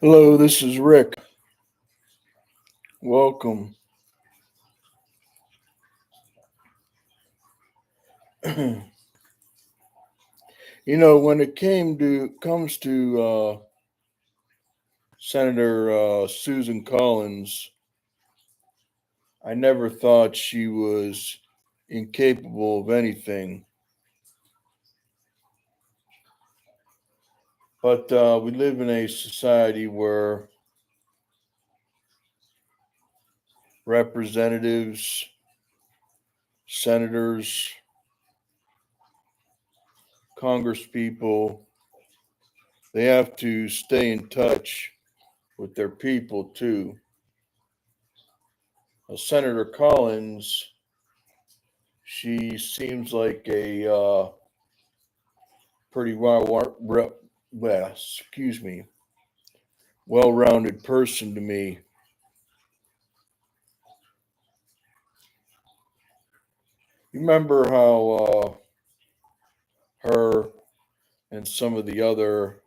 Hello, this is Rick. Welcome. When it comes to Senator Susan Collins, I never thought she was incapable of anything. But we live in a society where representatives, senators, congresspeople, they have to stay in touch with their people too. Senator Collins, she seems like a pretty well-rounded person to me. You remember how her and some of the other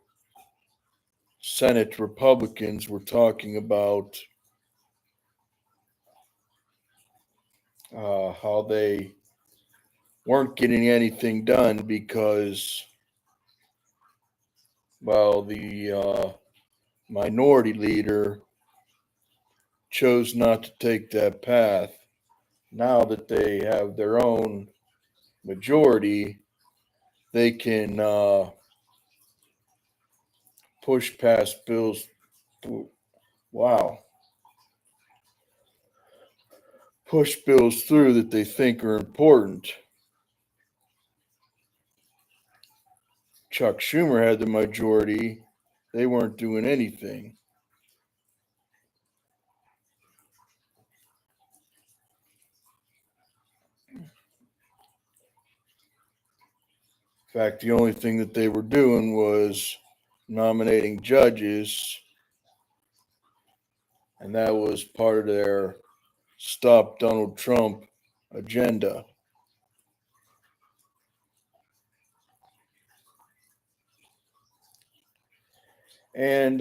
Senate Republicans were talking about how they weren't getting anything done because, well, the minority leader chose not to take that path. Now that they have their own majority, they can push past bills. Wow. Push bills through that they think are important. Chuck Schumer had the majority. They weren't doing anything. In fact, the only thing that they were doing was nominating judges, and that was part of their Stop Donald Trump agenda. And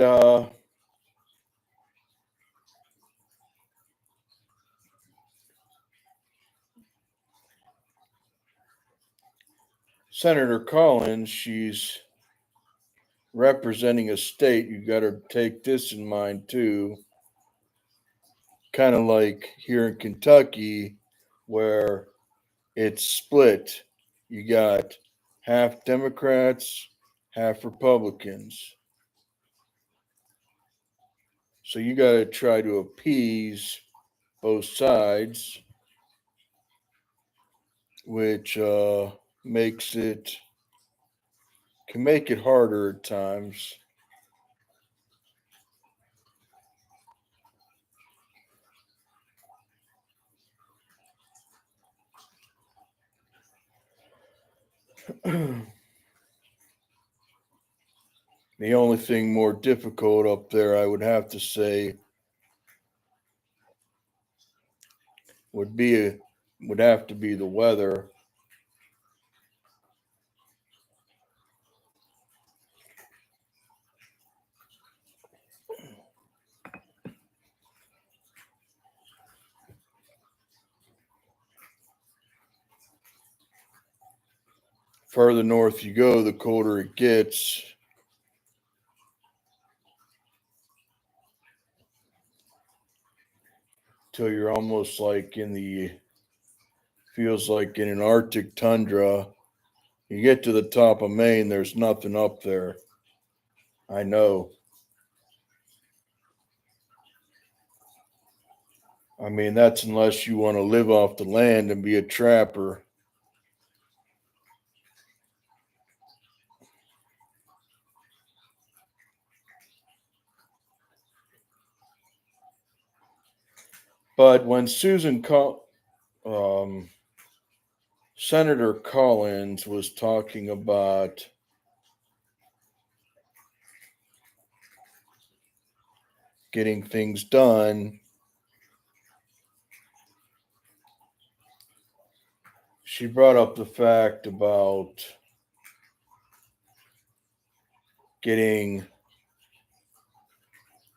Senator Collins, she's representing a state. You got to take this in mind too. Kind of like here in Kentucky, where it's split. You got half Democrats, half Republicans. So you got to try to appease both sides, which can make it harder at times. The only thing more difficult up there, I would have to say, would have to be the weather. Further north you go, the colder it gets. Till you're almost like feels like in an Arctic tundra. You get to the top of Maine, there's nothing up there. I know. I mean, that's unless you want to live off the land and be a trapper. But when Senator Collins was talking about getting things done, she brought up the fact about getting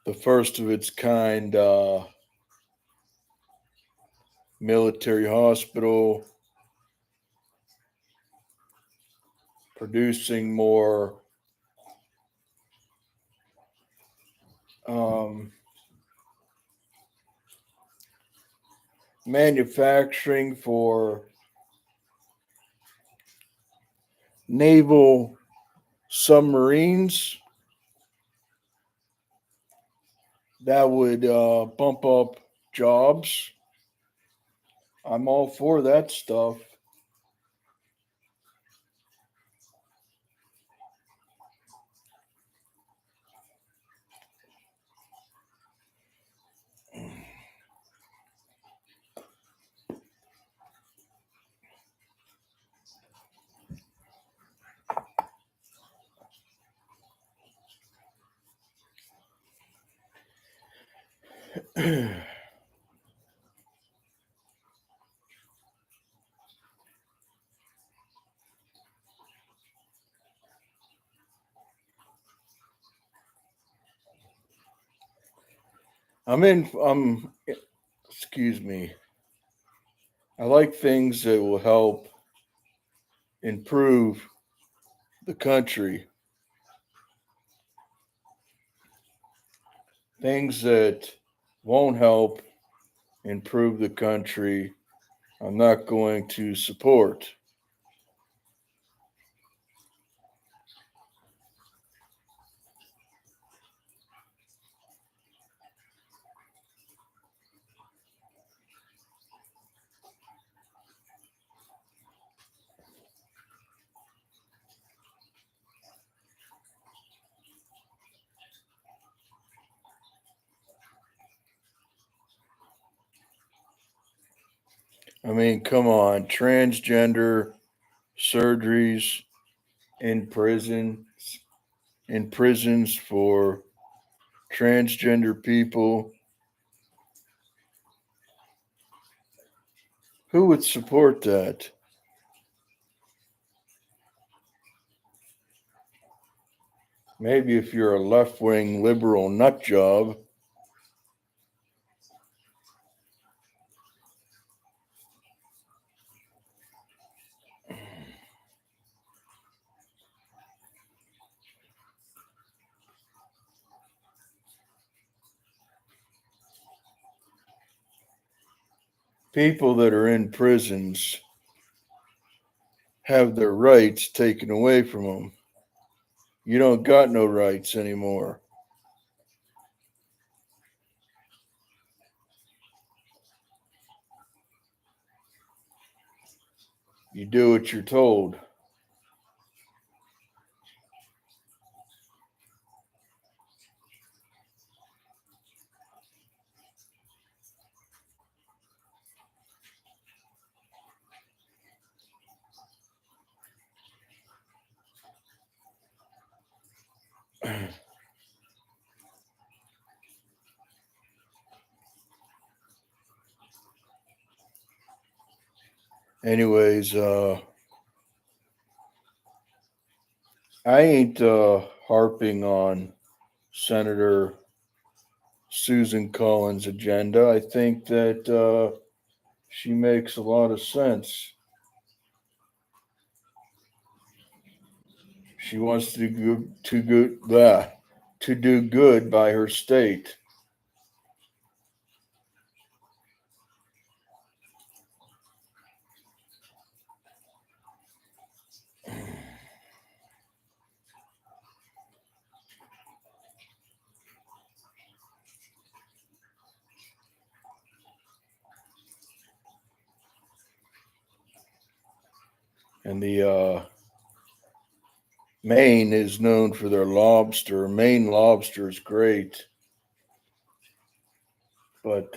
the first of its kind military hospital, producing more manufacturing for naval submarines. That would bump up jobs. I'm all for that stuff. Excuse me. I like things that will help improve the country. Things that won't help improve the country, I'm not going to support. I mean, come on, transgender surgeries in prisons for transgender people. Who would support that? Maybe if you're a left-wing liberal nut job. People that are in prisons have their rights taken away from them. You don't got no rights anymore. You do what you're told. Anyways, I ain't harping on Senator Susan Collins' agenda. I think that she makes a lot of sense. She wants to do good by her state. And the Maine is known for their lobster. Maine lobster is great, but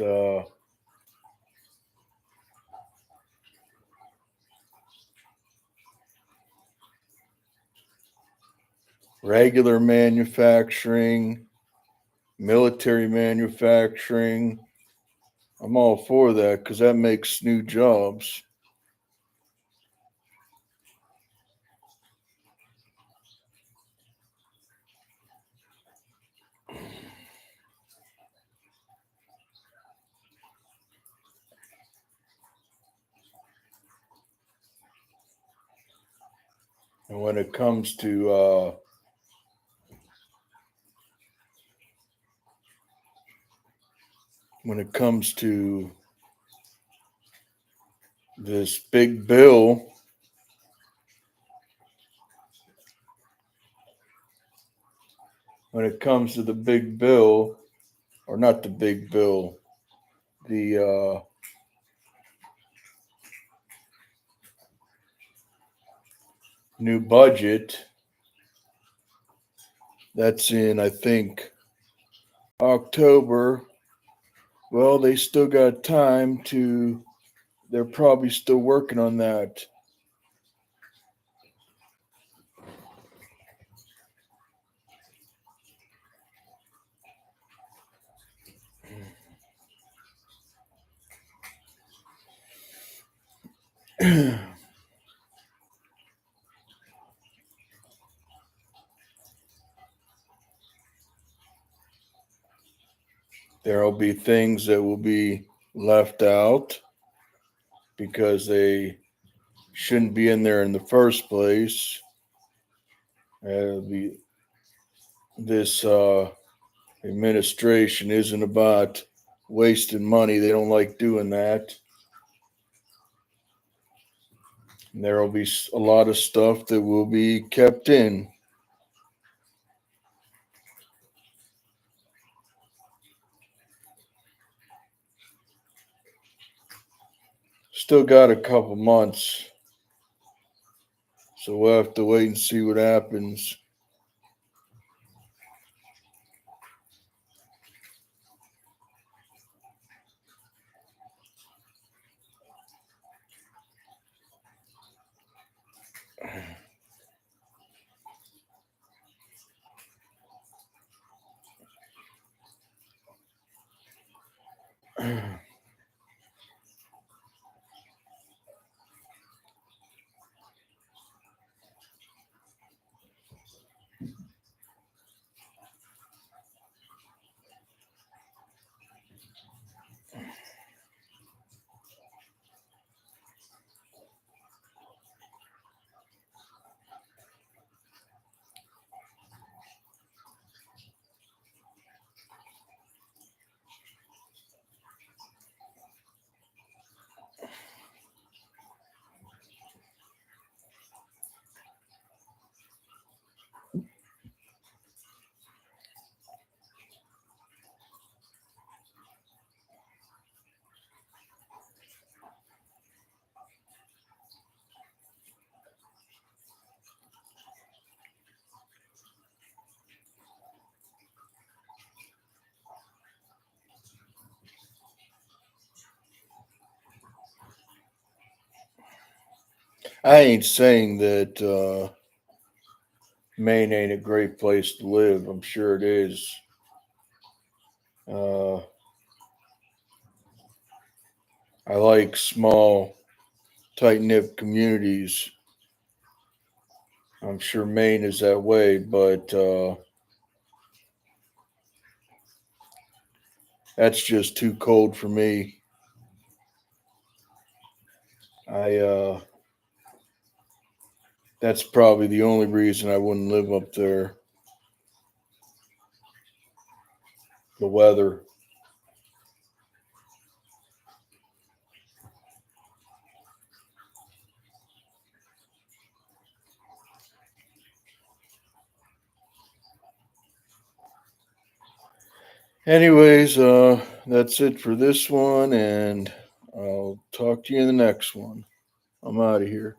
regular manufacturing, military manufacturing, I'm all for that because that makes new jobs. And when it comes to this big bill, when it comes to the big bill, or not the big bill, the new budget, that's in, I think, October. Well, they still got time to, they're probably still working on that. There'll be things that will be left out because they shouldn't be in there in the first place. This administration isn't about wasting money. They don't like doing that. And there will be a lot of stuff that will be kept in. Still got a couple months, so we'll have to wait and see what happens. I ain't saying that Maine ain't a great place to live. I'm sure it is. I like small, tight knit communities. I'm sure Maine is that way, but that's just too cold for me. That's probably the only reason I wouldn't live up there. The weather. Anyways, that's it for this one, and I'll talk to you in the next one. I'm out of here.